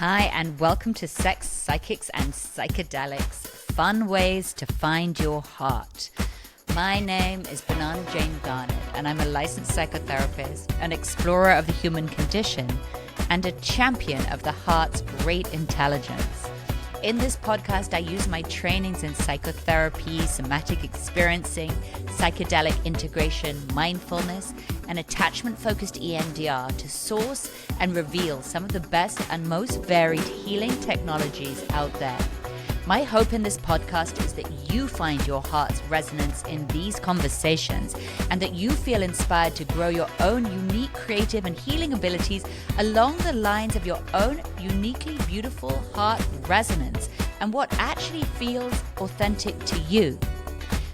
Hi, and welcome to Sex, Psychics, and Psychedelics, fun ways to find your heart. My name is Banana Jane Garnett, and I'm a licensed psychotherapist, an explorer of the human condition, and a champion of the heart's great intelligence. In this podcast, I use my trainings in psychotherapy, somatic experiencing, psychedelic integration, mindfulness, and attachment-focused EMDR to source and reveal some of the best and most varied healing technologies out there. My hope in this podcast is that you find your heart's resonance in these conversations and that you feel inspired to grow your own unique creative and healing abilities along the lines of your own uniquely beautiful heart resonance and what actually feels authentic to you.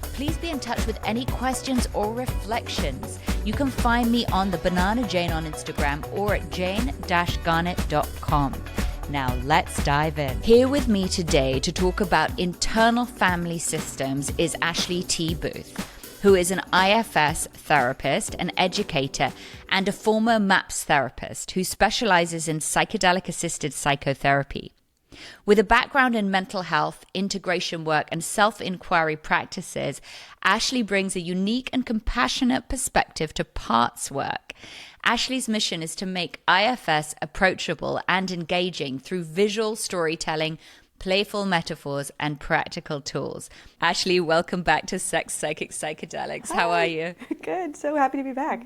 Please be in touch with any questions or reflections. You can find me on the Banana Jane on Instagram or at jane-garnett.com. Now let's dive in. Here with me today to talk about internal family systems is Ashley T.Booth, who is an IFS therapist, an educator, and a former MAPS therapist who specializes in psychedelic-assisted psychotherapy. With a background in mental health, integration work, and self-inquiry practices, Ashley brings a unique and compassionate perspective to parts work. Ashley's mission is to make IFS approachable and engaging through visual storytelling, playful metaphors, and practical tools. Ashley, welcome back to Sex, Psychics, Psychedelics. How are you? Good. So happy to be back.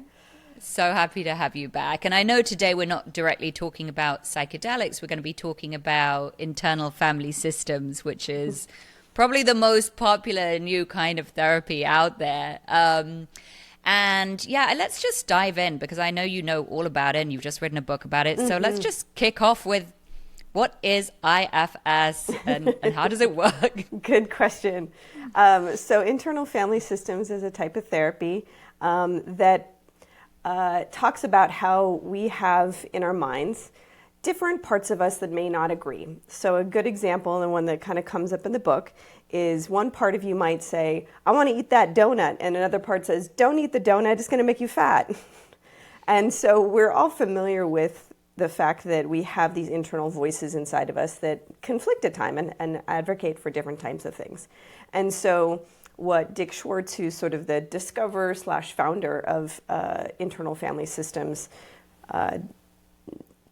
So happy to have you back. And I know today we're not directly talking about psychedelics. We're going to be talking about internal family systems, which is probably the most popular new kind of therapy out there. And yeah, let's just dive in because I know you know all about it and you've just written a book about it. So let's just kick off with what is IFS and how does it work? Good question. So internal family systems is a type of therapy that talks about how we have in our minds different parts of us that may not agree. So a good example, and one that kind of comes up in the book, is one part of you might say, I want to eat that donut, and another part says, don't eat the donut, it's going to make you fat. And so we're all familiar with the fact that we have these internal voices inside of us that conflict at times and advocate for different types of things. And so what Dick Schwartz, who's sort of the discoverer/founder of internal family systems,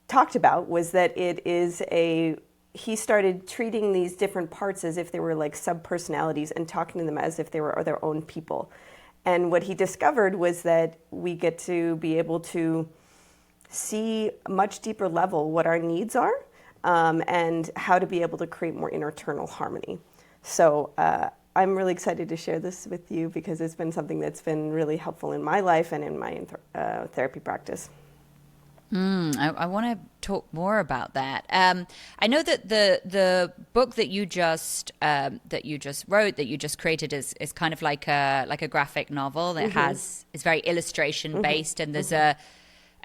talked about was that he started treating these different parts as if they were like sub-personalities and talking to them as if they were their own people. And what he discovered was that we get to be able to see a much deeper level what our needs are and how to be able to create more internal harmony. So I'm really excited to share this with you because it's been something that's been really helpful in my life and in my therapy practice. I want to talk more about that. I know that the book that you just wrote, that you just created, is kind of like a graphic novel that is very illustration based, and there's a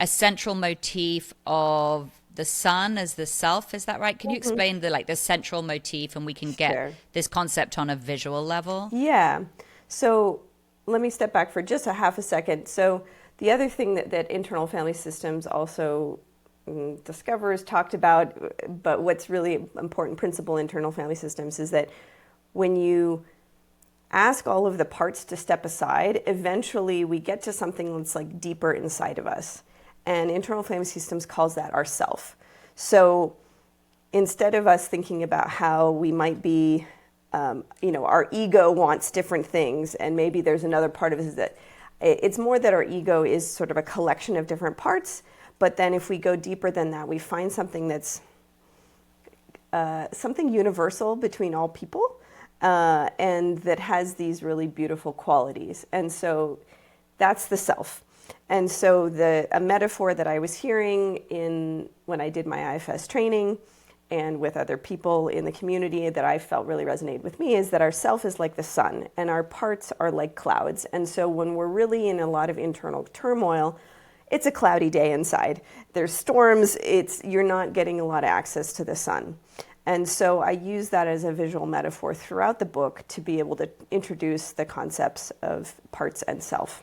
central motif of the sun as the self. Is that right? Can you explain the central motif, and we can get this concept on a visual level? Yeah. So let me step back for just a half a second. So the other thing that internal family systems also discovers, talked about, but what's really important principle in internal family systems is that when you ask all of the parts to step aside, eventually we get to something that's like deeper inside of us. And internal family systems calls that our self. So instead of us thinking about how we might be, our ego wants different things, and maybe there's another part of us that it's more that our ego is sort of a collection of different parts, but then if we go deeper than that, we find something that's something universal between all people and that has these really beautiful qualities. And so that's the self. And so a metaphor that I was hearing when I did my IFS training and with other people in the community that I felt really resonated with me is that our self is like the sun and our parts are like clouds. And so when we're really in a lot of internal turmoil, it's a cloudy day inside. There's storms, you're not getting a lot of access to the sun. And so I use that as a visual metaphor throughout the book to be able to introduce the concepts of parts and self.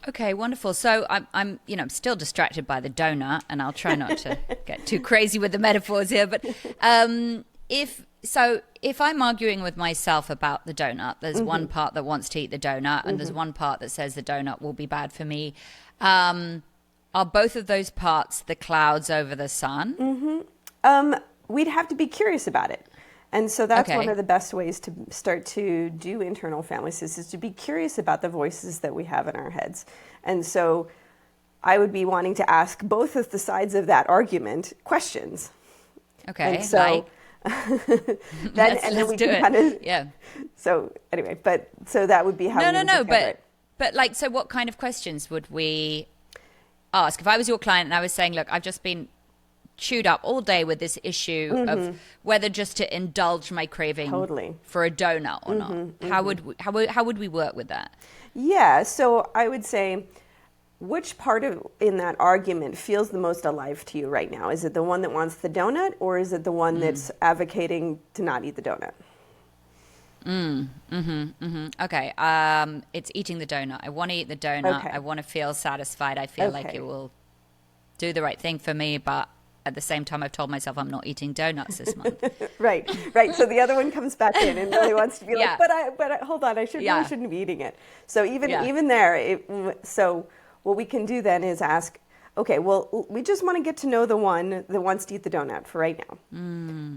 Okay, wonderful. So I'm I'm still distracted by the donut, and I'll try not to get too crazy with the metaphors here. But if I'm arguing with myself about the donut, there's one part that wants to eat the donut, and there's one part that says the donut will be bad for me. Are both of those parts the clouds over the sun? We'd have to be curious about it. And so that's Okay. one of the best ways to start to do internal family systems, is to be curious about the voices that we have in our heads. And so I would be wanting to ask both of the sides of that argument questions. Okay. And so Like, then we can kind of, yeah. so anyway, but so that would be how we would prepare it. But like, so what kind of questions would we ask? If I was your client and I was saying, look, I've just been chewed up all day with this issue of whether just to indulge my craving for a donut or not. How would we work with that? Yeah, so I would say, which part of in that argument feels the most alive to you right now? Is it the one that wants the donut, or is it the one that's advocating to not eat the donut? Okay. It's eating the donut. I want to eat the donut. Okay. I want to feel satisfied. I feel like it will do the right thing for me, but at the same time, I've told myself I'm not eating donuts this month. Right. So the other one comes back in and really wants to be like, but hold on, I really shouldn't be eating it. So even there, so what we can do then is ask, okay, well, we just want to get to know the one that wants to eat the donut for right now,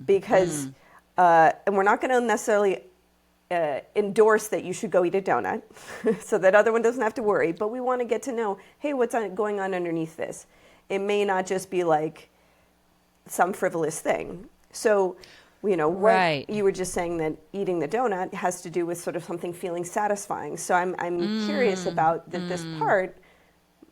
because and we're not going to necessarily endorse that you should go eat a donut, so that other one doesn't have to worry. But we want to get to know, hey, what's going on underneath this? It may not just be like some frivolous thing. So, what you were just saying, that eating the donut has to do with sort of something feeling satisfying. So I'm curious about that this part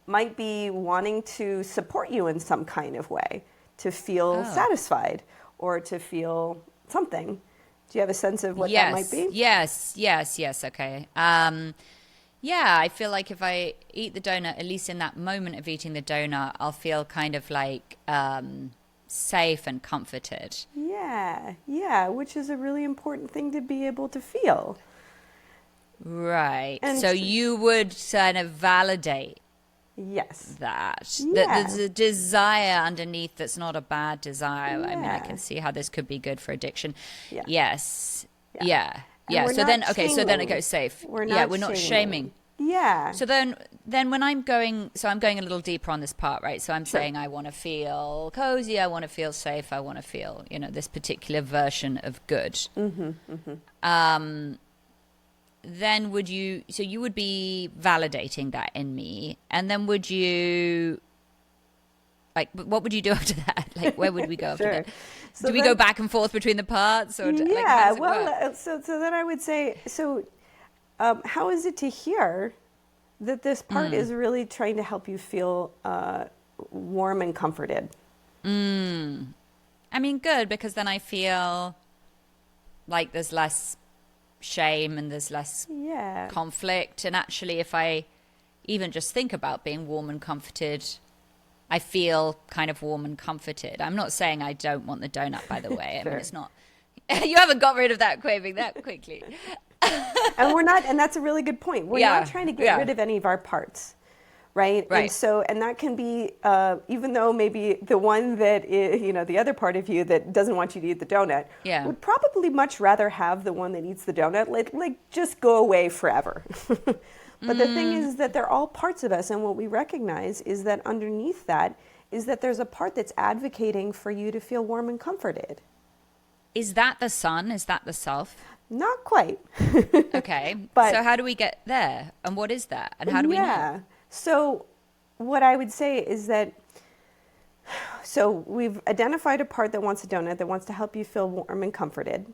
might be wanting to support you in some kind of way, to feel satisfied or to feel something. Do you have a sense of what that might be? Yes. Okay. Yeah, I feel like if I eat the donut, at least in that moment of eating the donut, I'll feel kind of like safe and comforted. Yeah, which is a really important thing to be able to feel. Right. And so you would kind of validate that. There's a desire underneath that's not a bad desire. I mean, I can see how this could be good for addiction. Yes. Yeah. So then it goes safe. We're not shaming. Yeah. So then when I'm going a little deeper on this part, right? So I'm saying I want to feel cozy, I want to feel safe, I want to feel, this particular version of good. Then you would be validating that in me, and then would you, like, what would you do after that? Like, where would we go after that? So do we go back and forth between the parts? Or so then I would say, how is it to hear that this part is really trying to help you feel warm and comforted? I mean, good, because then I feel like there's less shame and there's less conflict. And actually, if I even just think about being warm and comforted, I feel kind of warm and comforted. I'm not saying I don't want the donut, by the way. I mean, it's not. You haven't got rid of that craving that quickly. And we're not, and that's a really good point. We're not trying to get rid of any of our parts, right? And so, and that can be, even though maybe the one that is, the other part of you that doesn't want you to eat the donut would probably much rather have the one that eats the donut, like just go away forever. But the thing is that they're all parts of us, and what we recognize is that underneath that is that there's a part that's advocating for you to feel warm and comforted. Is that the sun? Is that the self? Not quite. Okay. But so how do we get there? And what is that? And how do we know? So what I would say is that, so we've identified a part that wants a donut, that wants to help you feel warm and comforted,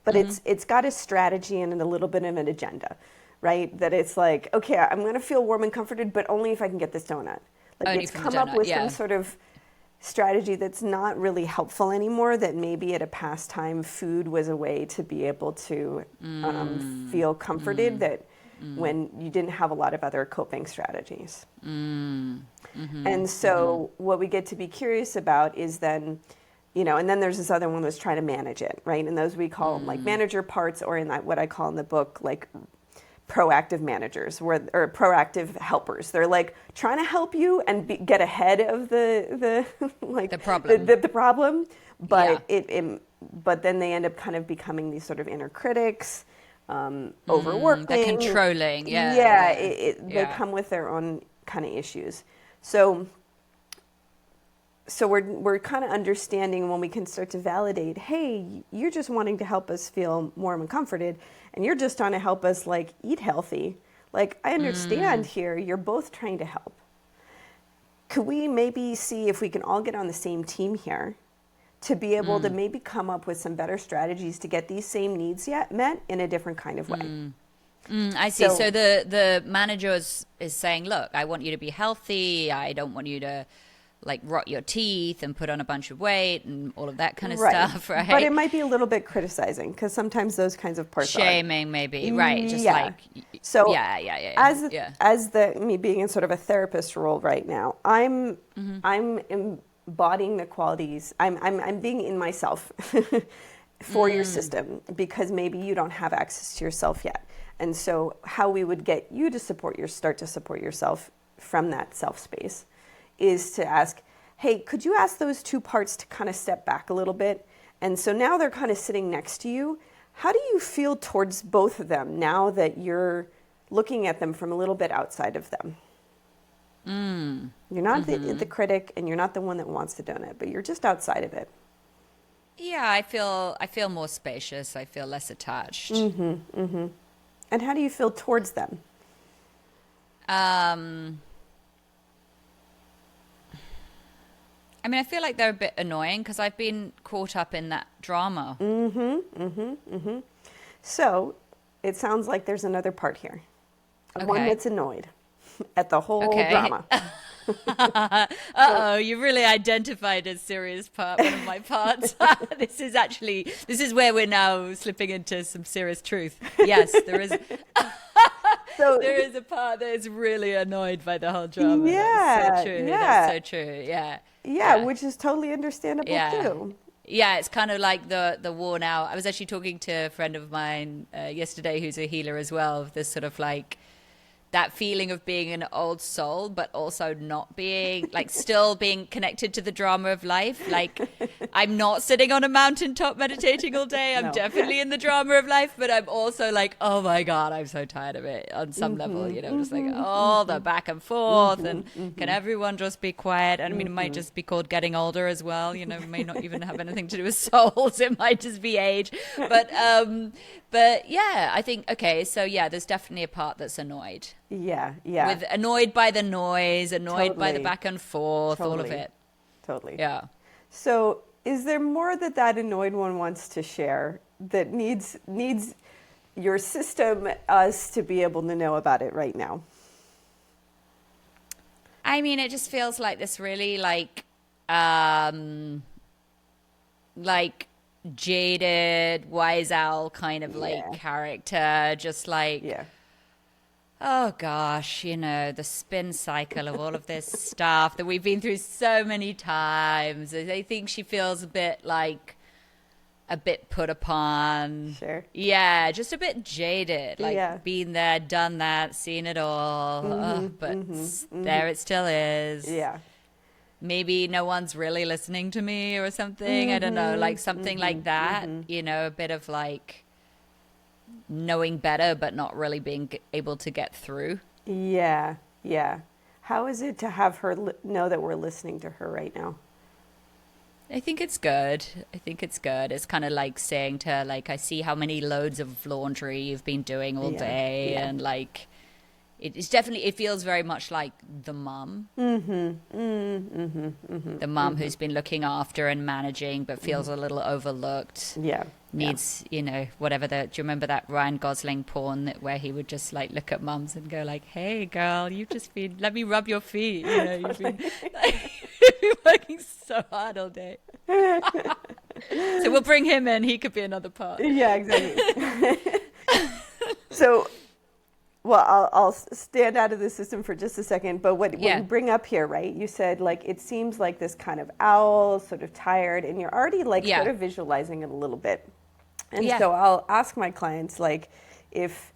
but it's got a strategy and a little bit of an agenda, right? That it's like, okay, I'm going to feel warm and comforted, but only if I can get this donut. Like, only it's come up with some sort of strategy that's not really helpful anymore, that maybe at a past time food was a way to be able to feel comforted, that when you didn't have a lot of other coping strategies. And so what we get to be curious about is then, and then there's this other one that's trying to manage it, right? And those we call like manager parts, or in that what I call in the book like proactive managers or proactive helpers. They're like trying to help you and get ahead of the like the problem. The problem, but but then they end up kind of becoming these sort of inner critics, overworking. They're controlling. They come with their own kind of issues. So we're kind of understanding when we can start to validate, hey, you're just wanting to help us feel warm and comforted, and you're just trying to help us like eat healthy. Like, I understand here, you're both trying to help. Could we maybe see if we can all get on the same team here to be able to maybe come up with some better strategies to get these same needs met in a different kind of way? I see. So the manager is saying, look, I want you to be healthy. I don't want you to like rot your teeth and put on a bunch of weight and all of that kind of stuff, right? But it might be a little bit criticizing, because sometimes those kinds of parts shaming, maybe, right? Just like so. As me being in sort of a therapist role right now, I'm embodying the qualities. I'm being in myself for your system, because maybe you don't have access to yourself yet, and so how we would get you to start to support yourself from that self space is to ask, hey, could you ask those two parts to kind of step back a little bit? And so now they're kind of sitting next to you. How do you feel towards both of them now that you're looking at them from a little bit outside of them? You're not the critic, and you're not the one that wants to donate, but you're just outside of it. Yeah, I feel more spacious. I feel less attached. And how do you feel towards them? I mean, I feel like they're a bit annoying because I've been caught up in that drama. So it sounds like there's another part here. One that's annoyed at the whole drama. Uh-oh, you really identified a serious part, one of my parts. This is where we're now slipping into some serious truth. Yes, there is... there is a part that is really annoyed by the whole drama. That's so true. That's so true. Yeah, which is totally understandable too. Yeah, it's kind of like the worn out. I was actually talking to a friend of mine yesterday who's a healer as well. This sort of like that feeling of being an old soul, but also not being, like, still being connected to the drama of life. Like, I'm not sitting on a mountaintop meditating all day. I'm definitely in the drama of life, but I'm also like, oh my God, I'm so tired of it on some level, you know, just like all the back and forth and can everyone just be quiet? And I mean, it might just be called getting older as well, you know, it may not even have anything to do with souls. It might just be age. But yeah, I think, okay, so yeah, there's definitely a part that's annoyed. Yeah. With annoyed by the noise, annoyed by the back and forth, all of it. Totally. Yeah. So is there more that annoyed one wants to share that needs your system, us, to be able to know about it right now? I mean, it just feels like this really like jaded, wise owl kind of like character, just like... Yeah. Oh gosh, you know, the spin cycle of all of this stuff that we've been through so many times. I think she feels a bit put upon. Sure. Yeah, just a bit jaded. Like been there, done that, seen it all. But there it still is. Yeah. Maybe no one's really listening to me or something. I don't know, like something like that. You know, a bit of like knowing better but not really being able to get through. Yeah. How is it to have her know that we're listening to her right now? I think it's good. It's kind of like saying to her, like, I see how many loads of laundry you've been doing all day, and like it's definitely, it feels very much like the mum. The mum who's been looking after and managing but feels a little overlooked. Needs, you know, whatever do you remember that Ryan Gosling porn where he would just like look at mums and go like, hey girl, you've just been, let me rub your feet, you know, you've been working so hard all day. So we'll bring him in, he could be another part. Yeah, exactly. So, well, I'll stand out of the system for just a second, but what you bring up here, right? You said, like, it seems like this kind of owl, sort of tired, and you're already, like, sort of visualizing it a little bit. And so I'll ask my clients, like, if,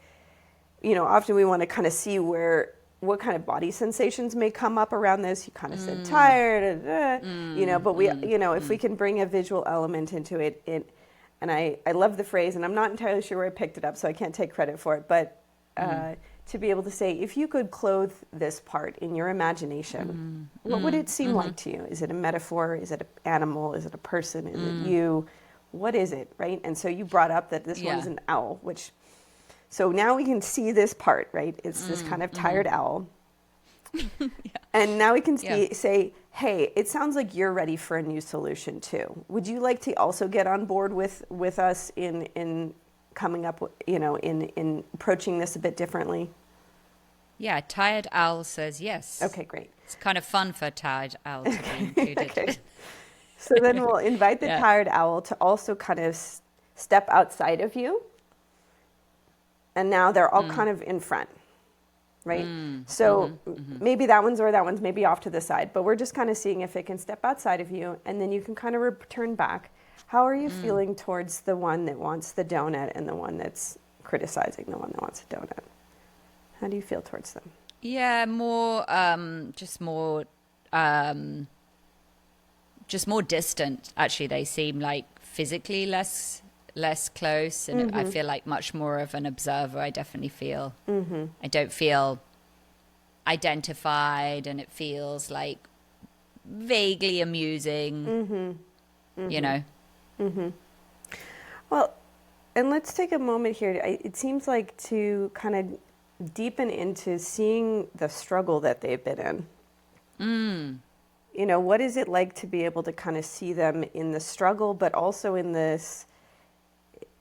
often we want to kind of see what kind of body sensations may come up around this. You kind of said tired, but if we can bring a visual element into it, and I love the phrase, and I'm not entirely sure where I picked it up, so I can't take credit for it, but to be able to say, if you could clothe this part in your imagination, what would it seem like to you? Is it a metaphor? Is it an animal? Is it a person? Is it you? What is it, right? And so you brought up that this one's an owl, so now we can see this part, right? It's this kind of tired owl. And now we can say, hey, it sounds like you're ready for a new solution too. Would you like to also get on board with us in coming up, in approaching this a bit differently? Yeah, tired owl says yes. Okay, great. It's kind of fun for tired owl to be included. Okay. So then we'll invite the tired owl to also kind of step outside of you. And now they're all kind of in front, right? So maybe that one's maybe off to the side, but we're just kind of seeing if it can step outside of you, and then you can kind of return back. How are you feeling towards the one that wants the donut and the one that's criticizing the one that wants a donut? How do you feel towards them? Yeah, just more distant. Actually, they seem like physically less close, and I feel like much more of an observer. I definitely feel I don't feel identified, and it feels like vaguely amusing. Well, and let's take a moment here. It seems like to kind of deepen into seeing the struggle that they've been in. What is it like to be able to kind of see them in the struggle, but also in this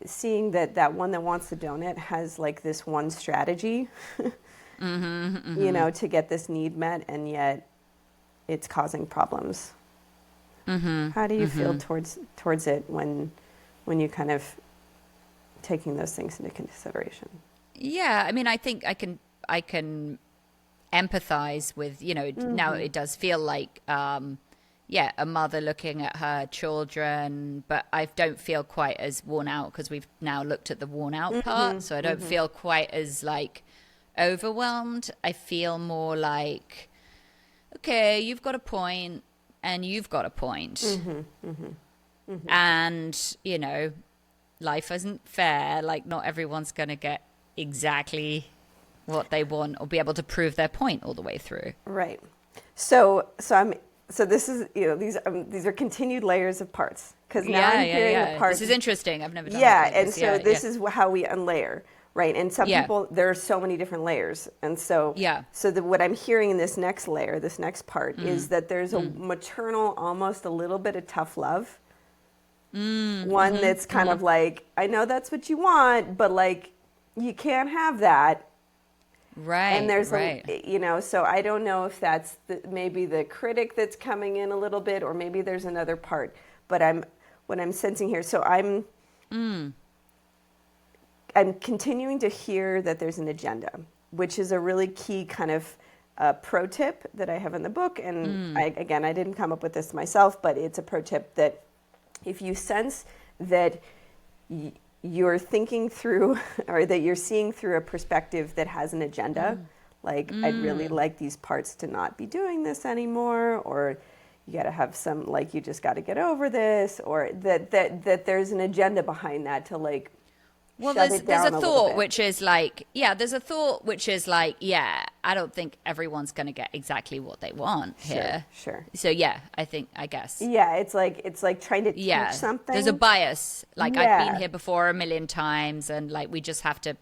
seeing that one that wants the donut has like this one strategy, to get this need met, and yet it's causing problems. How do you feel towards it when you kind of taking those things into consideration? Yeah, I mean, I think I can empathize with, now it does feel like, a mother looking at her children, but I don't feel quite as worn out because we've now looked at the worn out part. So I don't feel quite as like overwhelmed. I feel more like, okay, you've got a point and you've got a point. And, life isn't fair. Like not everyone's going to get exactly what they want or be able to prove their point all the way through. Right. So this is, these are continued layers of parts, because now I'm hearing the parts. This is interesting. I've never done it like and this. so this is how we unlayer, right? And some people, there are so many different layers, and so what I'm hearing in this next layer, this next part, is that there's a maternal, almost a little bit of tough love. One that's kind of like, I know that's what you want, but like you can't have that. Right. And there's so I don't know if that's maybe the critic that's coming in a little bit, or maybe there's another part, but what I'm sensing here. So I'm continuing to hear that there's an agenda, which is a really key kind of pro tip that I have in the book. And I didn't come up with this myself, but it's a pro tip that if you sense that you're thinking through, or that you're seeing through a perspective that has an agenda, like I'd really like these parts to not be doing this anymore, or you got to have some, like, you just got to get over this, or that there's an agenda behind that to like, well, there's a thought which is like, I don't think everyone's going to get exactly what they want here. Sure. So I guess. Yeah, it's like trying to teach something. There's a bias. Like I've been here before a million times, and like we just have to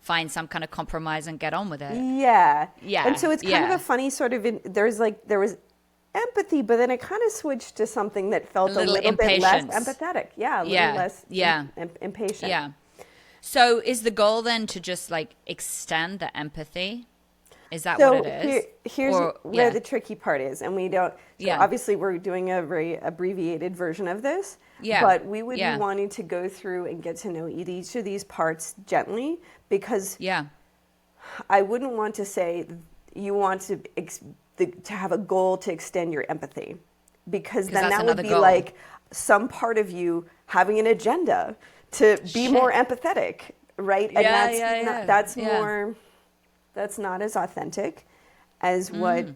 find some kind of compromise and get on with it. Yeah. And so it's kind of a funny sort of, there was empathy, but then it kind of switched to something that felt a little bit less empathetic. Yeah, a little less impatient. Yeah. So is the goal then to just like extend the empathy? Is that what it is? Here's where the tricky part is, and we don't. So obviously, we're doing a very abbreviated version of this. Yeah. But we would be wanting to go through and get to know each of these parts gently, because I wouldn't want to say you want to have a goal to extend your empathy, because then that would be goal. Like some part of you having an agenda to be more empathetic, right? And that's more. that's not as authentic as what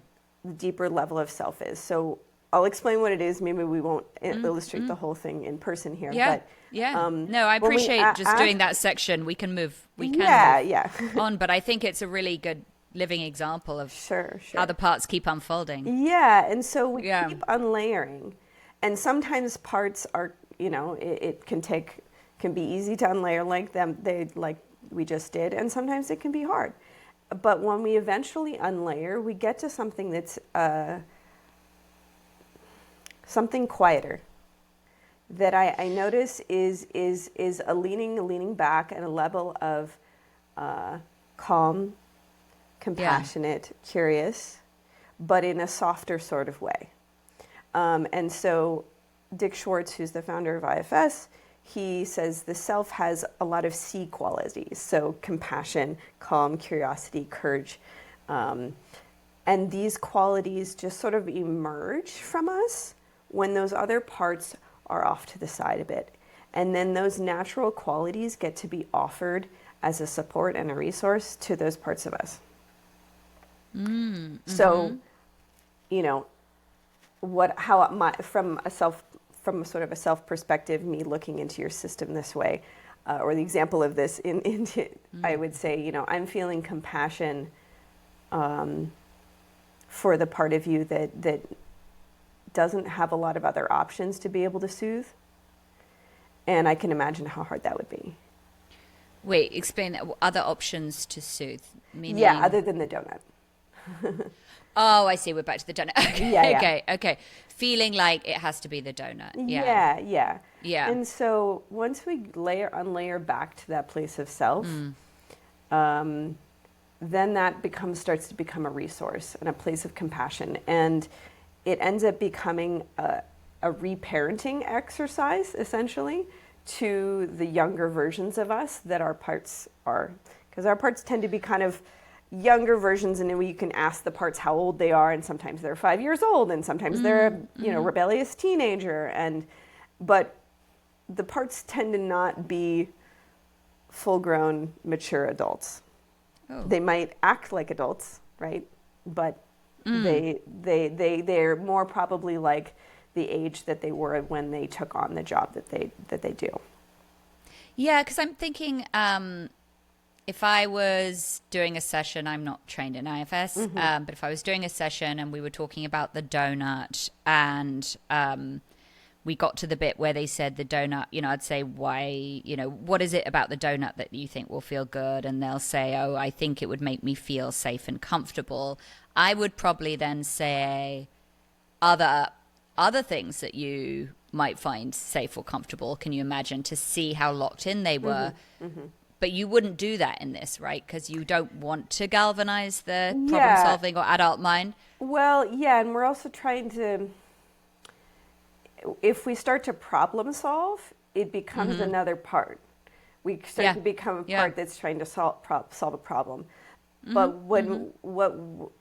the deeper level of self is. So I'll explain what it is. Maybe we won't illustrate the whole thing in person here. Yeah. But, No, I appreciate just doing that section. We can move on, but I think it's a really good living example of how the parts keep unfolding. Yeah, and so we keep unlayering. And sometimes parts are, it can be easy to unlayer like we just did, and sometimes it can be hard. But when we eventually unlayer, we get to something that's something quieter. That I notice is a leaning back and a level of calm, compassionate, curious, but in a softer sort of way. And so Dick Schwartz, who's the founder of IFS, he says the self has a lot of C qualities. So compassion, calm, curiosity, courage. And these qualities just sort of emerge from us when those other parts are off to the side a bit. And then those natural qualities get to be offered as a support and a resource to those parts of us. So, from a sort of a self perspective, me looking into your system this way, or the example of this I would say, I'm feeling compassion for the part of you that doesn't have a lot of other options to be able to soothe. And I can imagine how hard that would be. Wait, explain that. Other options to soothe? Meaning... Yeah, other than the donut. Oh, I see. We're back to the donut. Okay, okay. Feeling like it has to be the donut. Yeah. And so once we unlayer back to that place of self, then that starts to become a resource and a place of compassion. And it ends up becoming a reparenting exercise, essentially, to the younger versions of us that our parts are. Because our parts tend to be kind of younger versions, and then you can ask the parts how old they are, and sometimes they're 5 years old, and sometimes they're a rebellious teenager. But the parts tend to not be full-grown, mature adults. Oh. They might act like adults, right? But they're more probably like the age that they were when they took on the job that they do. Yeah, because I'm thinking if I was doing a session, I'm not trained in IFS, but if I was doing a session and we were talking about the donut and we got to the bit where they said the donut, I'd say, why, what is it about the donut that you think will feel good? And they'll say, oh, I think it would make me feel safe and comfortable. I would probably then say other things that you might find safe or comfortable. Can you imagine, to see how locked in they were? But you wouldn't do that in this, right? Because you don't want to galvanize the problem solving or adult mind. Well, yeah, and we're also trying to, if we start to problem solve, it becomes another part. We start to become a part that's trying to solve a problem. But what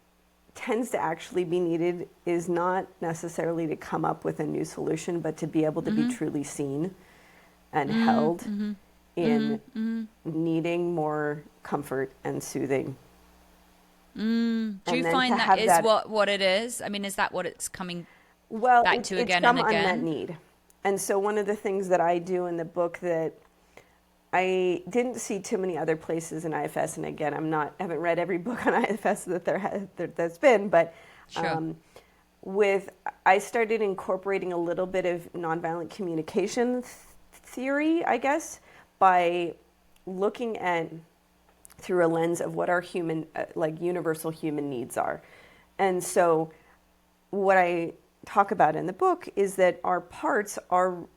tends to actually be needed is not necessarily to come up with a new solution, but to be able to be truly seen and held in needing more comfort and soothing. Do you find that is what it is? I mean, is that what it's coming back to again and again? It's from unmet need. And so one of the things that I do in the book that I didn't see too many other places in IFS, and again, haven't read every book on IFS that's been, but I started incorporating a little bit of nonviolent communication theory, I guess, by looking at through a lens of what our human, universal human needs are. And so what I talk about in the book is that our parts are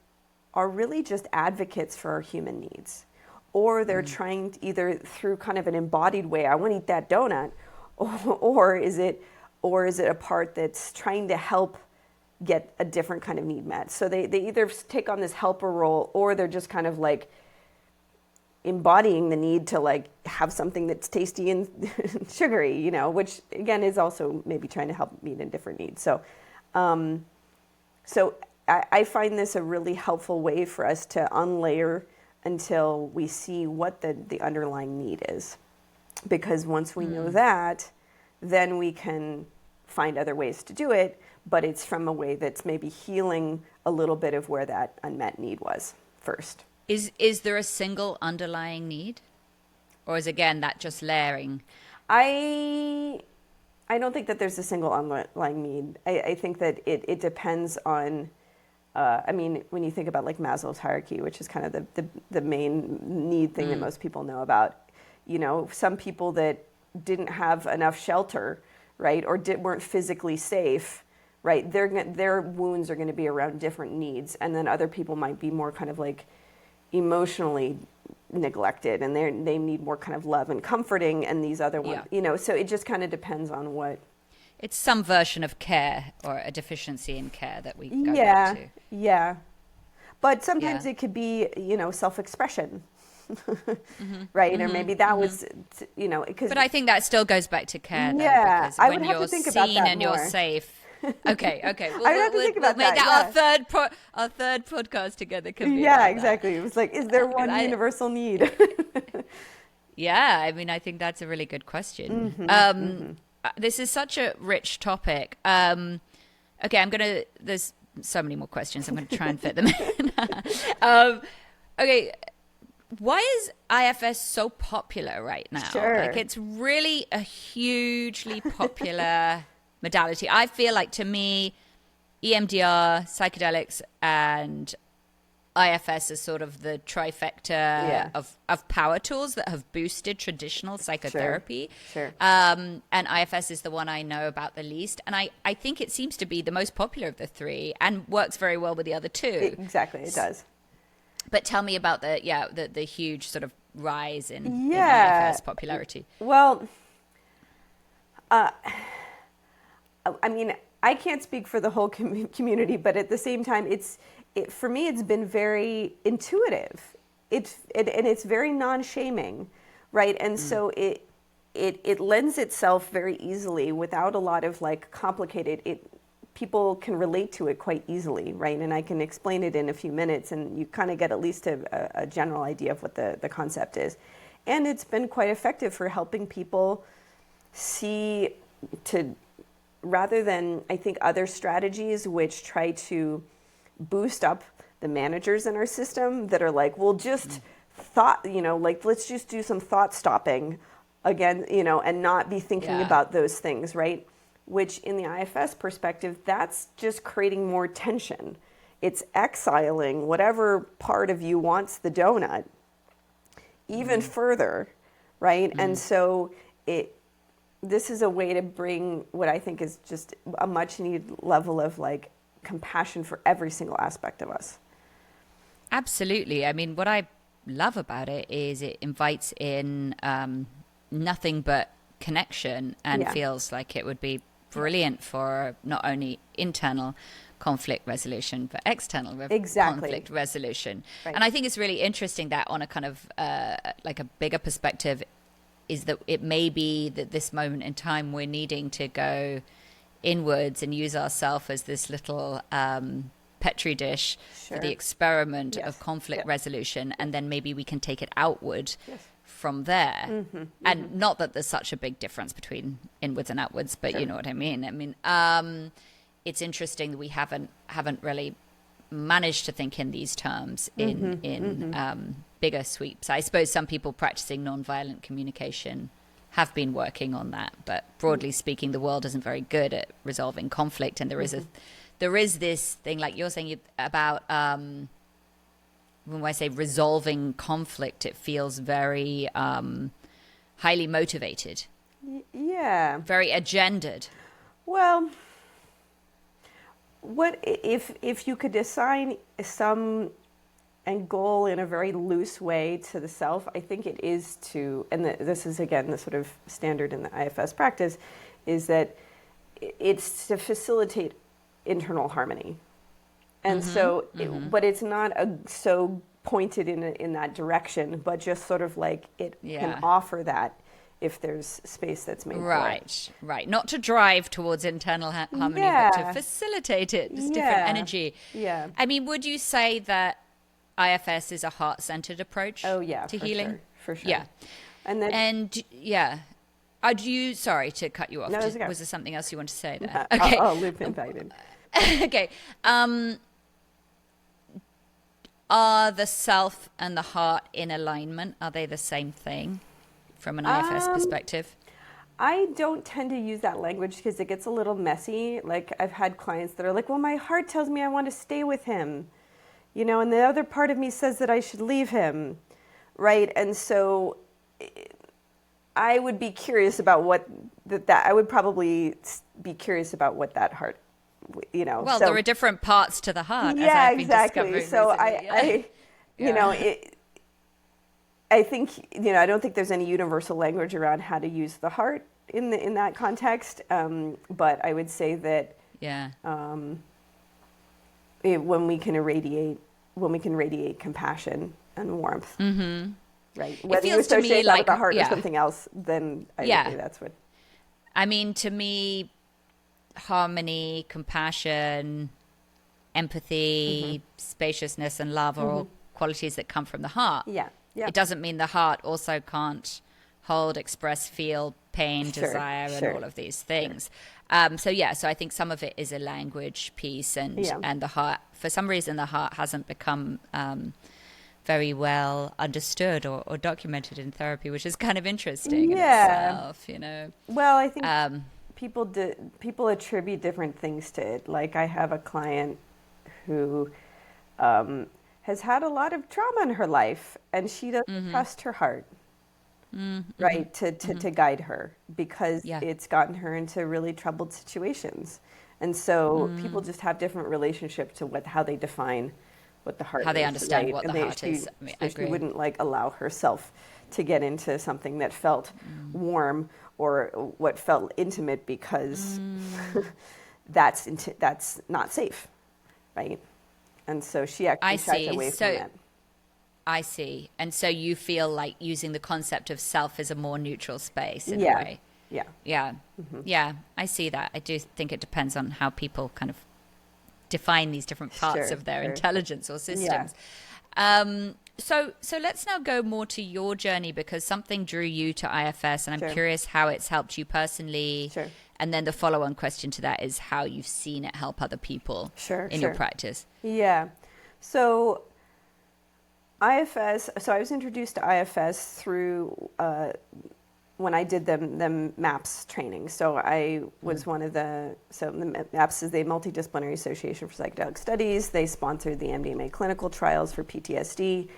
really just advocates for our human needs. Or they're trying to, either through kind of an embodied way, I want to eat that donut, or is it a part that's trying to help get a different kind of need met. So they either take on this helper role, or they're just kind of like embodying the need to have something that's tasty and sugary, which again is also maybe trying to help meet a different need. So I find this a really helpful way for us to unlayer until we see what the underlying need is. because once we know that, then we can find other ways to do it, but it's from a way that's maybe healing a little bit of where that unmet need was first. Is there a single underlying need? Or is, again, that just layering? I don't think that there's a single underlying need. I think that it depends on, I mean, when you think about like Maslow's hierarchy, which is kind of the main need thing that most people know about, you know, some people that didn't have enough shelter, right, or weren't physically safe, right, their wounds are going to be around different needs. And then other people might be more kind of like emotionally neglected, and they need more kind of love and comforting, and these other ones, you know, so it just kind of depends on what. It's some version of care or a deficiency in care that we go back to. Yeah. But sometimes it could be, you know, self-expression, right? Or maybe that was, you know, because. But I think that still goes back to care, though, because I when would have you're to think about seen that and more. you're safe. Okay. We'll make that our third podcast together. Can be yeah, exactly. It was like, is there one universal need? Yeah, I mean, I think that's a really good question. This is such a rich topic. Okay, there's so many more questions. I'm going to try and fit them in. Okay, why is IFS so popular right now? Sure. Like, it's really a hugely popular modality. I feel like, to me, EMDR, psychedelics, and IFS is sort of the trifecta of power tools that have boosted traditional psychotherapy. Sure. And IFS is the one I know about the least. And I think it seems to be the most popular of the three and works very well with the other two. Exactly, it does. But tell me about the huge sort of rise in IFS popularity. Well, I mean, I can't speak for the whole community, but at the same time, for me, it's been very intuitive. And it's very non-shaming, right? And so it lends itself very easily without a lot of like complicated. People can relate to it quite easily, right? And I can explain it in a few minutes, and you kind of get at least a general idea of what the concept is. And it's been quite effective for helping people see rather than, I think, other strategies which try to boost up the managers in our system that are like, well, just let's just do some thought stopping again, you know, and not be thinking about those things, right? Which in the IFS perspective, that's just creating more tension. It's exiling whatever part of you wants the donut even further, right? And so this is a way to bring what I think is just a much needed level of like compassion for every single aspect of us. Absolutely. I mean, what I love about it is it invites in nothing but connection and feels like it would be brilliant for not only internal conflict resolution, but external conflict resolution. Right. And I think it's really interesting that on a kind of like a bigger perspective is that it may be that this moment in time we're needing to go inwards and use ourselves as this little petri dish for the experiment of conflict resolution, and then maybe we can take it outward from there. And not that there's such a big difference between inwards and outwards, but you know what I mean. I mean, it's interesting that we haven't really managed to think in these terms in bigger sweeps. I suppose some people practicing nonviolent communication have been working on that, but broadly speaking, the world isn't very good at resolving conflict, and there is this thing, like you're saying about when I say resolving conflict, it feels very highly motivated, very agendaed. Well, what if you could assign some and goal in a very loose way to the self? I think it is to, and this is again the sort of standard in the IFS practice, is that it's to facilitate internal harmony. And so, but it's not so pointed in that direction, but just sort of like it can offer that if there's space that's made for it. Right. Not to drive towards internal harmony, but to facilitate it. Just different energy. Yeah. I mean, would you say that IFS is a heart-centered approach to healing? For sure. Yeah. And then, And yeah, do you, sorry to cut you off. no, it's okay. Was there something else you want to say there? I'll, Okay. I'll loop in back in. Okay. Are the self and the heart in alignment? Are they the same thing from an IFS perspective? I don't tend to use that language because it gets a little messy. Like I've had clients that are like, well, my heart tells me I want to stay with him, you know, and the other part of me says that I should leave him, right? And so I would be curious about what that I would probably be curious about what that heart, you know. Well, so, there are different parts to the heart. yeah, as I've been exactly. discovering So recently. I Yeah. you know, I think, you know, I don't think there's any universal language around how to use the heart in that context. But I would say that Yeah. when we can radiate compassion and warmth, right? Whether you feels to me associate that like- with the heart or yeah. something else, then I Yeah. would say that's what. I mean, to me, harmony, compassion, empathy, spaciousness, and love are all qualities that come from the heart. Yeah. Yeah. It doesn't mean the heart also can't hold, express, feel pain, Sure, desire, sure. and all of these things. So I think some of it is a language piece, and Yeah. and the heart, for some reason, the heart hasn't become very well understood or documented in therapy, which is kind of interesting in itself, you know. Well, I think people attribute different things to it. Like I have a client who has had a lot of trauma in her life, and she doesn't trust her heart, right, to guide her because Yeah. it's gotten her into really troubled situations. And so people just have different relationship to how they define what the heart How is. they understand right? what And the heart is. I mean, I she agree. wouldn't like allow herself to get into something that felt warm or what felt intimate because that's not safe, right? And so she I actually shies see. away So from that. I see. And so you feel like using the concept of self as a more neutral space in a Yeah. way. Yeah. Yeah. Yeah, I see that. I do think it depends on how people kind of define these different parts Sure, of their sure. intelligence or systems. So let's now go more to your journey, because something drew you to IFS, and I'm Sure. curious how it's helped you personally. Sure. And then the follow-on question to that is how you've seen it help other people in your practice. Yeah. So IFS, so I was introduced to IFS through when I did the MAPS training. So I was one of the MAPS is the Multidisciplinary Association for Psychedelic Studies. They sponsored the MDMA clinical trials for PTSD.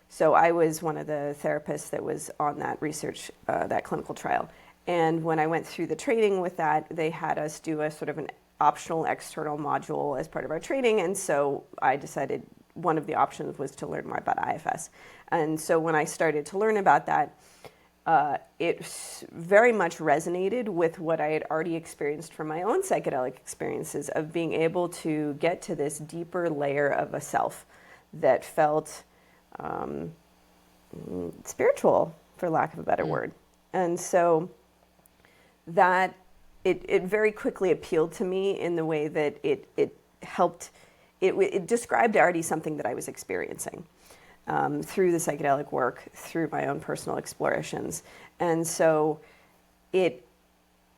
So I was one of the therapists that was on that research, that clinical trial. And when I went through the training with that, they had us do a sort of an optional external module as part of our training. And so I decided one of the options was to learn more about IFS. And so when I started to learn about that, it very much resonated with what I had already experienced from my own psychedelic experiences of being able to get to this deeper layer of a self that felt spiritual, for lack of a better word. And so that it very quickly appealed to me in the way that it helped, it described already something that I was experiencing. Through the psychedelic work, through my own personal explorations. And so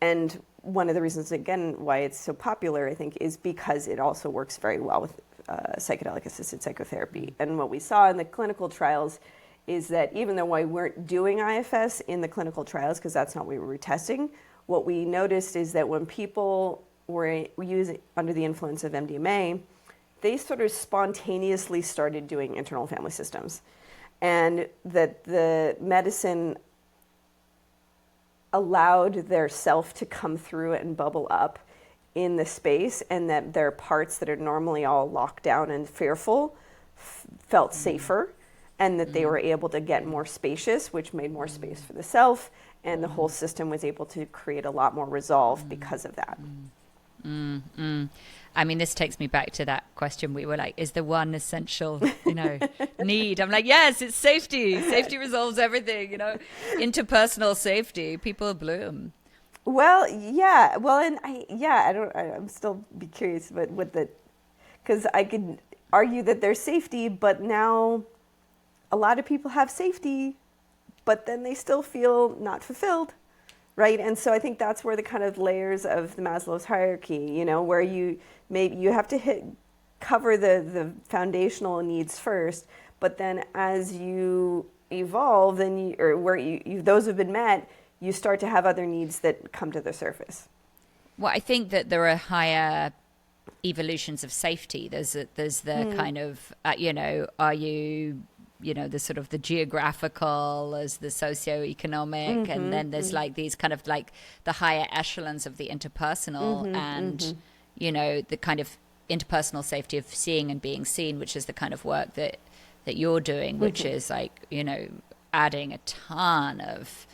and one of the reasons, again, why it's so popular, I think, is because it also works very well with psychedelic-assisted psychotherapy. And what we saw in the clinical trials is that even though we weren't doing IFS in the clinical trials, because that's not what we were testing, what we noticed is that when people were using under the influence of MDMA, they sort of spontaneously started doing internal family systems, and that the medicine allowed their self to come through and bubble up in the space, and that their parts that are normally all locked down and fearful felt safer, and that they were able to get more spacious, which made more space for the self, and the whole system was able to create a lot more resolve because of that. I mean, this takes me back to that question. We were like, is the one essential, need? I'm like, yes, it's safety. Safety resolves everything, interpersonal safety. People bloom. Well, yeah. Well, and I'm still be curious about because I could argue that there's safety, but now a lot of people have safety but then they still feel not fulfilled, right? And so I think that's where the kind of layers of the Maslow's hierarchy, where you have to cover the foundational needs first, but then as you evolve, then those have been met, you start to have other needs that come to the surface. Well, I think that there are higher evolutions of safety. There's the kind of, are you, the sort of the geographical, as the socioeconomic, and then there's like these kind of like the higher echelons of the interpersonal and, the kind of interpersonal safety of seeing and being seen, which is the kind of work that you're doing, which is like, adding a ton of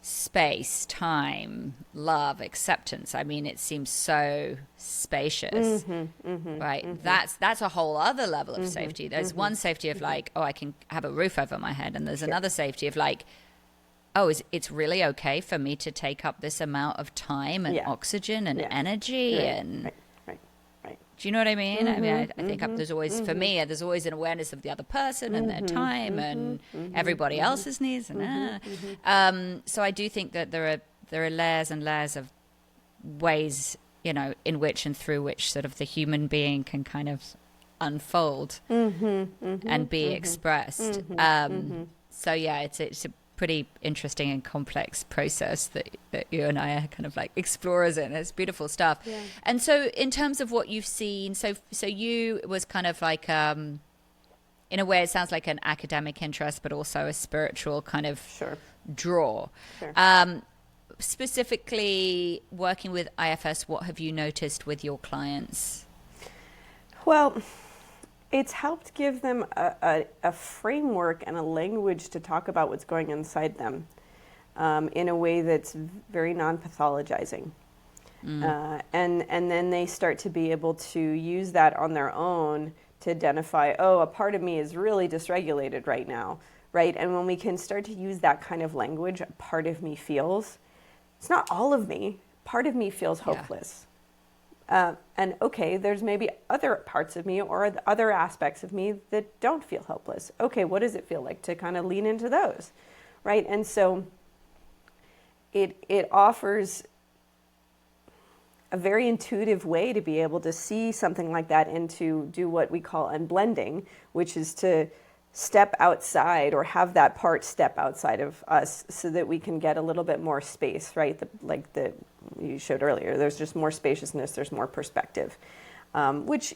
space, time, love, acceptance. I mean, it seems so spacious, right? That's a whole other level of safety. There's one safety of like, oh, I can have a roof over my head, and there's another safety of like, oh, it's really okay for me to take up this amount of time and oxygen and energy and. Do you know what I mean? I mean, I think there's always, for me, there's always an awareness of the other person and their time and everybody else's needs. And so I do think that there are layers and layers of ways, in which and through which sort of the human being can kind of unfold and be expressed. So yeah, it's a pretty interesting and complex process that you and I are kind of like explorers in. It's beautiful stuff. Yeah. And so in terms of what you've seen, so you was kind of like, in a way, it sounds like an academic interest, but also a spiritual kind of draw. Sure. Specifically working with IFS, what have you noticed with your clients? Well, it's helped give them a framework and a language to talk about what's going inside them in a way that's very non-pathologizing. And then they start to be able to use that on their own to identify, oh, a part of me is really dysregulated right now, right? And when we can start to use that kind of language, a part of me feels, it's not all of me, part of me feels hopeless. And okay, there's maybe other parts of me or other aspects of me that don't feel hopeless. Okay, what does it feel like to kind of lean into those, right? And so it offers a very intuitive way to be able to see something like that and to do what we call unblending, which is to step outside or have that part step outside of us so that we can get a little bit more space, right? Like you showed earlier, there's just more spaciousness, there's more perspective, which,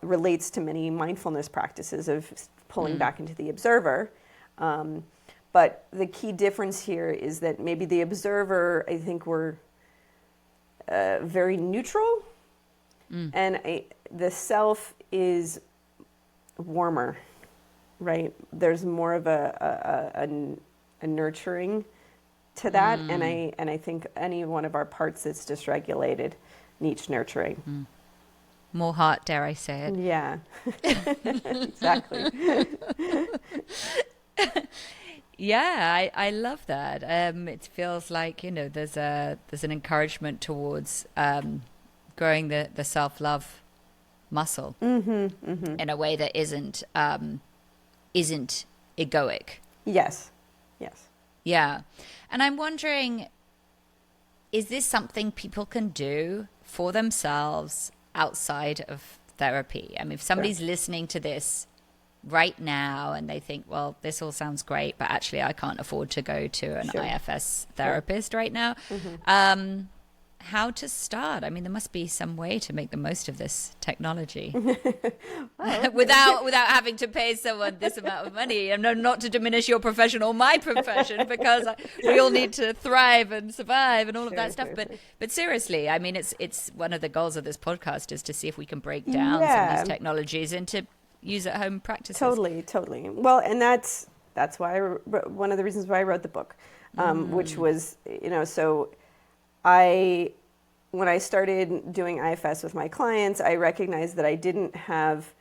relates to many mindfulness practices of pulling back into the observer. But the key difference here is that maybe the observer, I think we're very neutral, and the self is warmer. Right, there's more of a nurturing to that, and I think any one of our parts that's dysregulated needs nurturing. More heart, dare I say it? Yeah, exactly. Yeah, I love that. It feels like there's an encouragement towards growing the self-love muscle in a way that isn't egoic. Yes. Yeah. And I'm wondering, is this something people can do for themselves outside of therapy? I mean, if somebody's listening to this right now and they think, well, this all sounds great, but actually I can't afford to go to an IFS therapist right now. How to start? I mean, there must be some way to make the most of this technology without having to pay someone this amount of money. And not to diminish your profession or my profession, because we all need to thrive and survive and all of that stuff. But seriously, I mean, it's one of the goals of this podcast is to see if we can break down some of these technologies into use at home practices. Totally. Well, and that's why one of the reasons why I wrote the book, which was so. When I started doing IFS with my clients, I recognized that I didn't have,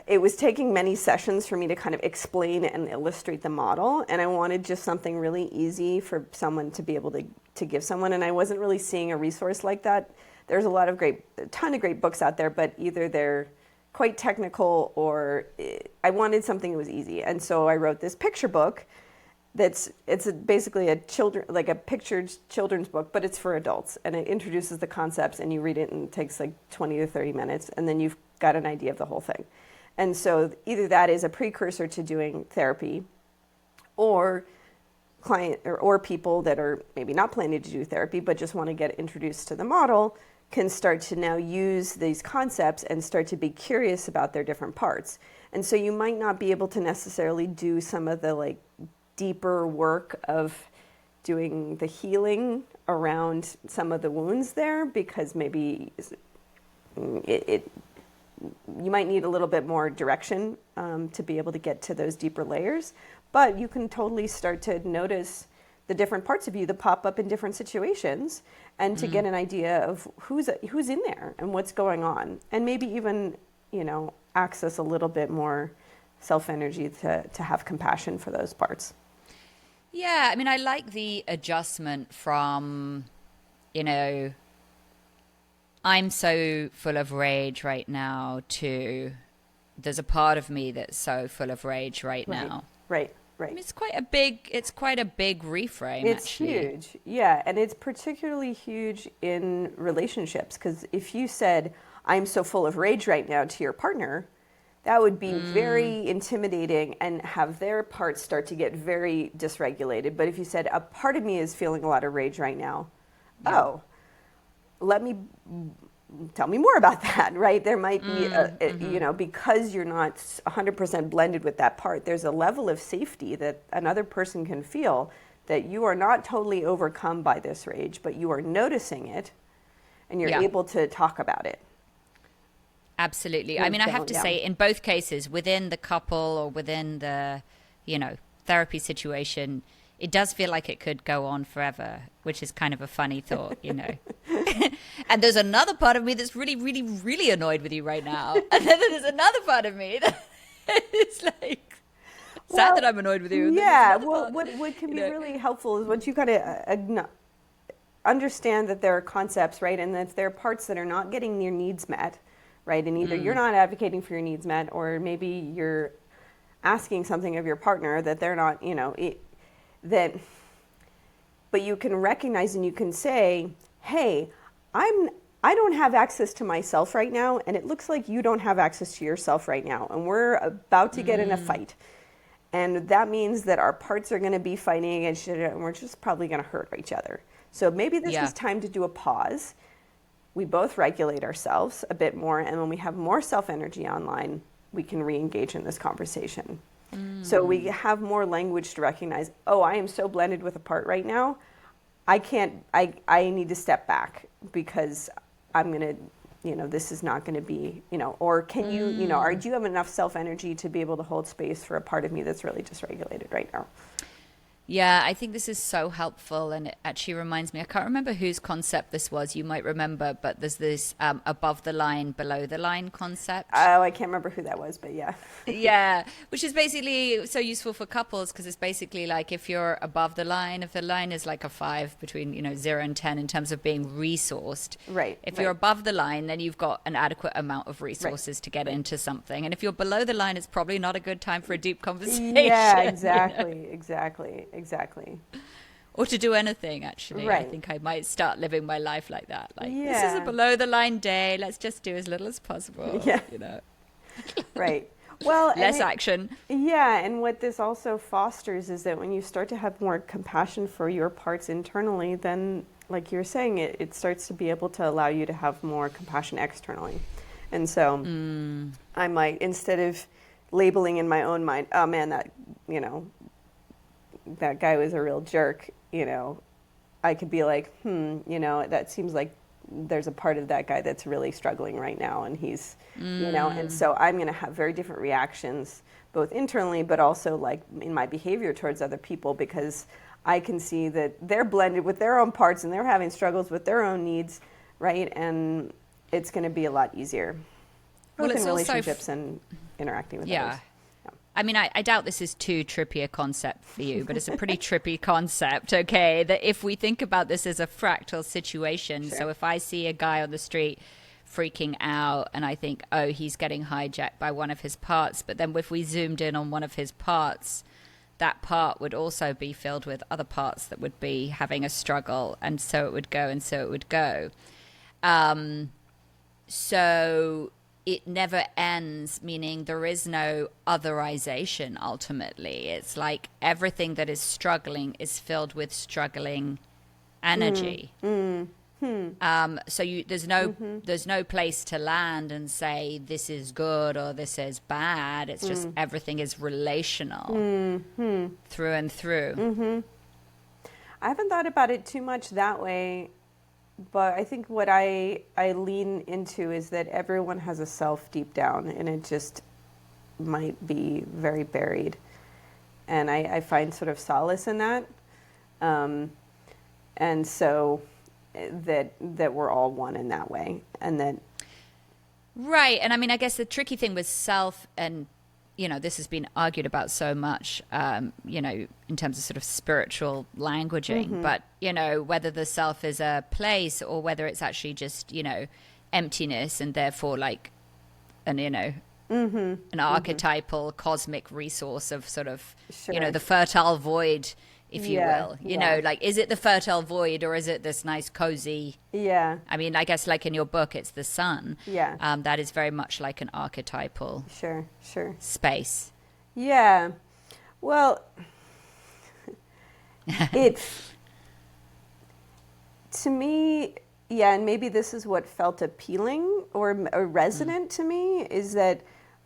it was taking many sessions for me to kind of explain and illustrate the model, and I wanted just something really easy for someone to be able to give someone, and I wasn't really seeing a resource like that. There's a ton of great books out there, but either they're quite technical or I wanted something that was easy, and so I wrote this picture book it's basically a pictured children's book, but it's for adults, and it introduces the concepts, and you read it, and it takes like 20 to 30 minutes, and then you've got an idea of the whole thing. And so either that is a precursor to doing therapy, or or people that are maybe not planning to do therapy but just want to get introduced to the model can start to now use these concepts and start to be curious about their different parts. And so you might not be able to necessarily do some of the like deeper work of doing the healing around some of the wounds there, because maybe you might need a little bit more direction to be able to get to those deeper layers. But you can totally start to notice the different parts of you that pop up in different situations, and to get an idea of who's in there and what's going on, and maybe even, access a little bit more self-energy to have compassion for those parts. Yeah, I mean, I like the adjustment from, I'm so full of rage right now, to there's a part of me that's so full of rage right now. Right. I mean, it's quite a big reframe. It's actually huge. Yeah. And it's particularly huge in relationships, because if you said, I'm so full of rage right now to your partner, that would be very intimidating and have their parts start to get very dysregulated. But if you said, a part of me is feeling a lot of rage right now, tell me more about that, right? There might be, because you're not 100% blended with that part, there's a level of safety that another person can feel, that you are not totally overcome by this rage, but you are noticing it, and you're able to talk about it. Absolutely. I mean, I have to say, in both cases, within the couple or within the, therapy situation, it does feel like it could go on forever, which is kind of a funny thought, And there's another part of me that's really, really, really annoyed with you right now. And then there's another part of me that is like sad that I'm annoyed with you. Yeah. Well, what can be really helpful is once you kind of understand that there are concepts, right? And if there are parts that are not getting your needs met, right? And either you're not advocating for your needs met, or maybe you're asking something of your partner that they're not, but you can recognize and you can say, hey, I don't have access to myself right now, and it looks like you don't have access to yourself right now, and we're about to get in a fight. And that means that our parts are going to be fighting against each other, and we're just probably going to hurt each other. So maybe this is time to do a pause. We both regulate ourselves a bit more, and when we have more self-energy online, we can re-engage in this conversation. So we have more language to recognize, I am so blended with a part right now, I need to step back, because I'm going to, this is not going to be, or can you, do you have enough self-energy to be able to hold space for a part of me that's really dysregulated right now? Yeah, I think this is so helpful, and it actually reminds me, I can't remember whose concept this was, you might remember, but there's this above the line, below the line concept. Oh, I can't remember who that was, but yeah. Yeah, which is basically so useful for couples, because it's basically like if you're above the line, if the line is like a 5 between 0 and 10 in terms of being resourced. Right. If you're above the line, then you've got an adequate amount of resources to get into something. And if you're below the line, it's probably not a good time for a deep conversation. Yeah, exactly. Exactly. Or to do anything, actually. Right. I think I might start living my life like that. Like, this is a below the line day. Let's just do as little as possible. Yeah. Right. Well, less action. Yeah. And what this also fosters is that when you start to have more compassion for your parts internally, then, like you're saying, it starts to be able to allow you to have more compassion externally. And so I might, instead of labeling in my own mind, oh man, that guy was a real jerk, I could be like, that seems like there's a part of that guy that's really struggling right now, and he's, and so I'm going to have very different reactions, both internally, but also like in my behavior towards other people, because I can see that they're blended with their own parts and they're having struggles with their own needs, right? And it's going to be a lot easier, both in relationships and interacting with others. I mean, I doubt this is too trippy a concept for you, but it's a pretty trippy concept, okay? That if we think about this as a fractal situation, so if I see a guy on the street freaking out and I think, he's getting hijacked by one of his parts, but then if we zoomed in on one of his parts, that part would also be filled with other parts that would be having a struggle, and so it would go, and so it would go. So it never ends, meaning there is no otherization ultimately. It's like everything that is struggling is filled with struggling energy. So there's no place to land and say this is good or this is bad. It's just everything is relational through and through. I haven't thought about it too much that way, but I think what I lean into is that everyone has a self deep down, and it just might be very buried. And I find sort of solace in that. And so that we're all one in that way. And that... Right. And I mean, I guess the tricky thing with self, and, you know, this has been argued about so much, you know, in terms of sort of spiritual languaging, but, you know, whether the self is a place or whether it's actually just, you know, emptiness and therefore like an, you know, an archetypal cosmic resource of sort of, you know, the fertile void, if you will, you know, like, is it the fertile void or is it this nice cozy? Yeah. I mean, I guess like in your book, it's the sun. Yeah. That is very much like an archetypal space. Yeah. Well, it's, to me, yeah, and maybe this is what felt appealing or resonant to me, is that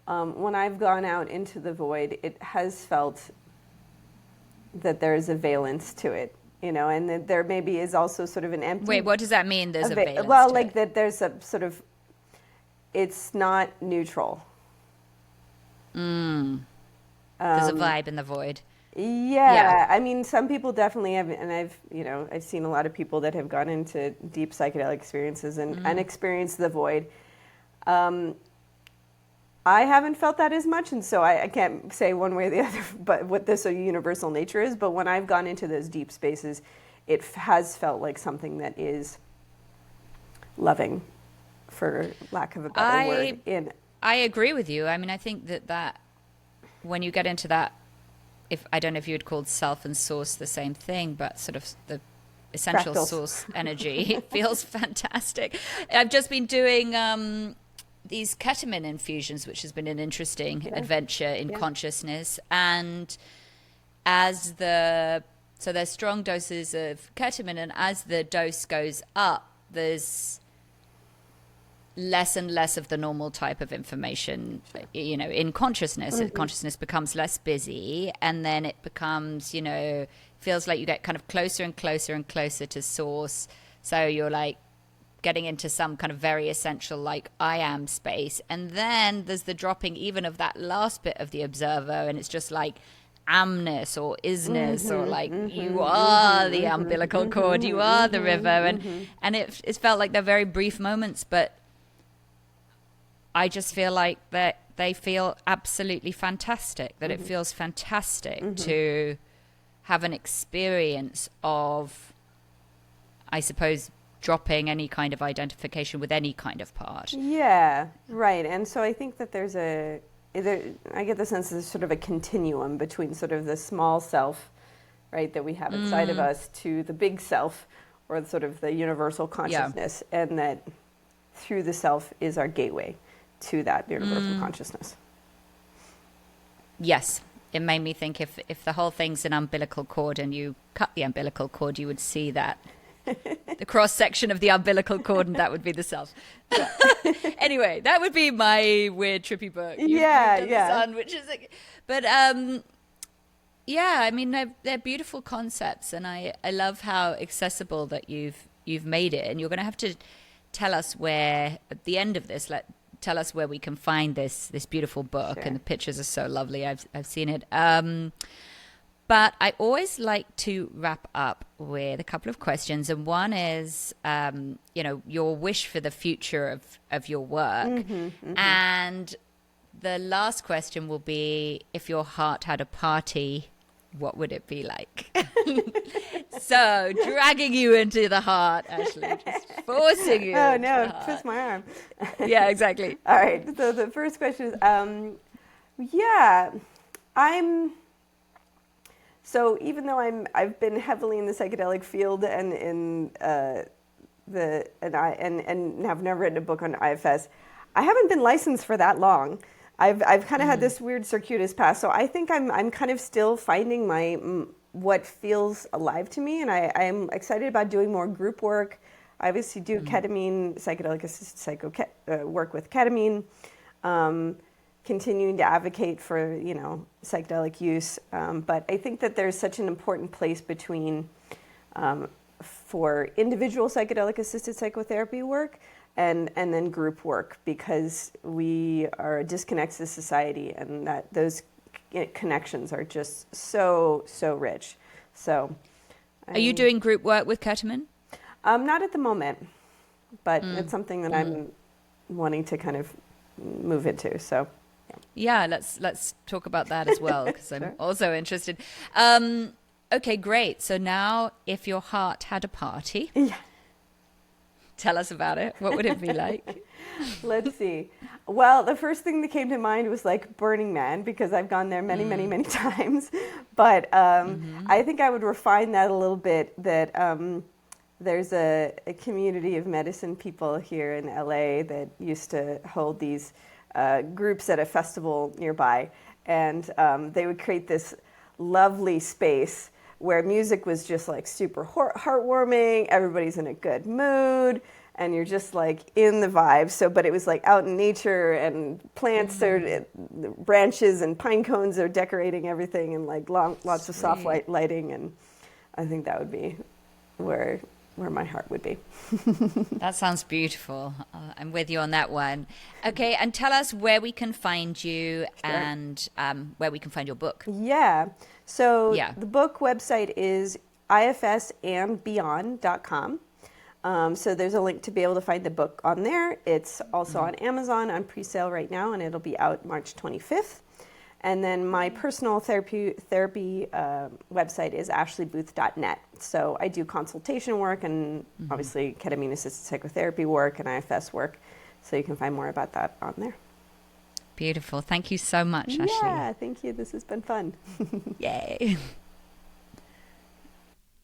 when I've gone out into the void, it has felt that there is a valence to it, you know, and that there maybe is also sort of an empty... Wait, what does that mean, there's a valence well, to like it? that there's a sort of... It's not neutral. There's a vibe in the void. Yeah, I mean, some people definitely have, and I've seen a lot of people that have gone into deep psychedelic experiences and experienced the void. I haven't felt that as much, and so I can't say one way or the other, but what this universal nature is. But when I've gone into those deep spaces, it has felt like something that is loving, for lack of a better word. I agree with you. I mean, I think that when you get into that, I don't know if you would call self and source the same thing, but sort of the essential Fractals. Source energy, it feels fantastic. I've just been doing these ketamine infusions, which has been an interesting adventure in consciousness. And so there's strong doses of ketamine, and as the dose goes up, there's less and less of the normal type of information, you know, in consciousness. Consciousness becomes less busy, and then it becomes, you know, feels like you get kind of closer and closer and closer to source. So you're like getting into some kind of very essential, like, I am space. And then there's the dropping even of that last bit of the observer, and it's just like amness or isness, or like you are the umbilical cord, you are the river. And it felt like they're very brief moments, but I just feel like that they feel absolutely fantastic, that it feels fantastic to have an experience of, I suppose, dropping any kind of identification with any kind of part. Yeah, right. And so I think that I get the sense there's sort of a continuum between sort of the small self, right, that we have inside of us, to the big self, or sort of the universal consciousness, and that through the self is our gateway to that universal consciousness. Yes. It made me think if the whole thing's an umbilical cord and you cut the umbilical cord, you would see that the cross section of the umbilical cord, and that would be the self. Anyway, that would be my weird trippy book. You've done the sun, which is like, but I mean, they're beautiful concepts, and I love how accessible that you've made it. And you're going to have to tell us where at the end of this, tell us where we can find this beautiful book. Sure. And the pictures are so lovely. I've seen it. But I always like to wrap up with a couple of questions. And one is, you know, your wish for the future of your work. And the last question will be, if your heart had a party, what would it be like? So, dragging you into the heart, Ashley, just forcing you. Oh, no, twist my arm. Yeah, exactly. All right. So the first question is, So even though I've been heavily in the psychedelic field and in and have never written a book on IFS, I haven't been licensed for that long. I've kind of had this weird circuitous path. So I think I'm kind of still finding my what feels alive to me, and I'm excited about doing more group work. I obviously do ketamine, psychedelic assisted work with ketamine, continuing to advocate for, psychedelic use. But I think that there's such an important place between for individual psychedelic assisted psychotherapy work and then group work, because we are a disconnected society, and that those connections are just so rich. So, are you doing group work with ketamine? Not at the moment, but it's something that I'm wanting to kind of move into. So, yeah, let's talk about that as well, because Sure. I'm also interested. Okay, great. So now, if your heart had a party, tell us about it. What would it be like? Let's see. Well, the first thing that came to mind was like Burning Man, because I've gone there many times. But I think I would refine that a little bit, that there's a community of medicine people here in LA that used to hold these groups at a festival nearby. And they would create this lovely space where music was just like super heartwarming, everybody's in a good mood, and you're just like in the vibe. So, but it was like out in nature, and plants are branches and pine cones are decorating everything, and like lots of soft lighting. And I think that would be where my heart would be. That sounds beautiful. I'm with you on that one. Okay, and tell us where we can find you and where we can find your book. Yeah. So the book website is ifsandbeyond.com. So there's a link to be able to find the book on there. It's also on Amazon on pre-sale right now, and it'll be out March 25th. And then my personal therapy website is ashleybooth.net. So I do consultation work and obviously ketamine-assisted psychotherapy work and IFS work. So you can find more about that on there. Beautiful. Thank you so much, Ashley. Yeah, thank you. This has been fun. Yay.